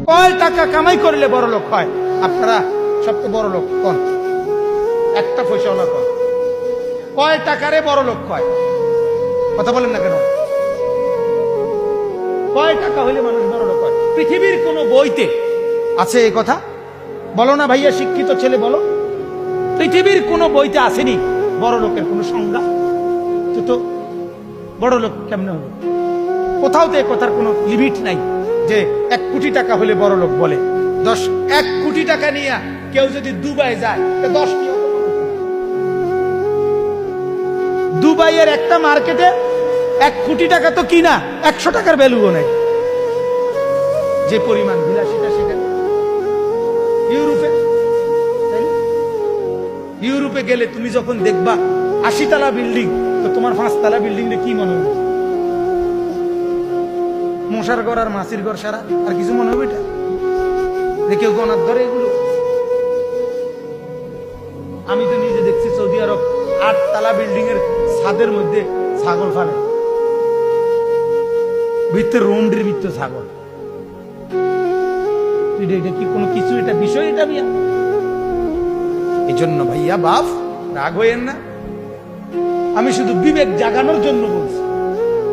কয় টাকা কামাই করলে বড় লোক হয়? আপনারা সবচেয়ে বড় লোক কোন? একটা পয়সাওয়ালা কোন? কয় টাকারে বড় লোক হয়? কথা বলেন না কেন? কয় টাকা হইলে মানুষ বড় লোক হয়? পৃথিবীর কোন বইতে আছে এই কথা? বলো না ভাইয়া, শিক্ষিত ছেলে বলো। পৃথিবীর কোন বইতে আসেনি বড় লোকের কোন সংজ্ঞা? তো বড় লোক কেমনে হলো? কোথাও তো এই কথার কোনো লিমিট নাই যে 1 কোটি টাকা হলে বড় লোক বলে। 1 কোটি টাকা নিয়ে কেউ যদি দুবাই যায়, 10 দুবাইয়ের একটা মার্কেটে 1 কোটি টাকা তো কিনা 100 টাকার ভ্যালুও নেই। যে পরিমাণ বিলাসিতা সেখানে। ইউরোপে গেলে তুমি যখন দেখবা 80 তলা বিল্ডিং, তো তোমার 5 তলা বিল্ডিং কি মনে হবে? মশার ঘর আর মাছির ঘর সারা আর কিছু মনে হবে? এটা কেউ গনার ধরে এগুলো? আমি তো নিজে দেখছি সৌদি আরব 8 তলা বিল্ডিং এর ছাদের মধ্যে ছাগল ফালে, ভিতরে রুমটির ভিতরে ছাগল। এটা কি কোনো কিছু? এটা বিষয়? এটা বিয়া? এই জন্য ভাইয়া বাপ রাগ হইয়েন না, আমি শুধু বিবেক জাগানোর জন্য বলছি,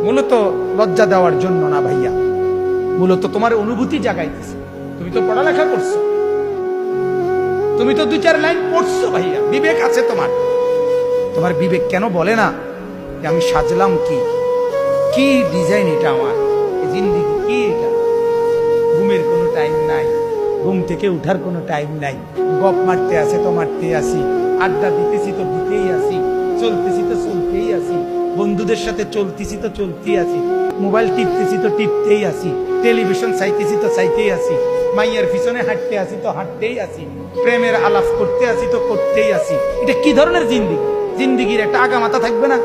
মূলত লজ্জা দেওয়ার জন্য না ভাইয়া। মূলত তোমার অনুভূতি জাগাইতেছে। তুমি তো পড়ালেখা করছো, তুমি তো 2-4 লাইন পড়ছো ভাইয়া, বিবেক আছে তোমার। তোমার বিবেক কেন বলে না যে আমি সাজলাম কি কি ডিজাইন এটা আমার জিন্দেগি কি? এটা ঘুমের কোনো টাইম নাই, ঘুম থেকে উঠার কোনো টাইম নাই, গপ মারতে আসে তো মারতেই আসি, আড্ডা দিতেছি তো দিতেই আসি, চলতেছি তো চলতেই আসি, বন্ধুদের সাথে চলতেছি তো চলতেই আসি, মোবাইল টিপতেছি তো টিপতেই আসি, টেলিভিশন চাইতেছি তো চাইতেই আসি, মাইয়ার পিছনে হাঁটতে আসি তো হাঁটতেই আসি, প্রেমের আলাপ করতে আসি তো করতেই আসি। এটা কি ধরনের জিন্দেগি? জিন্দেগির একটা আগা মাথা থাকবে না?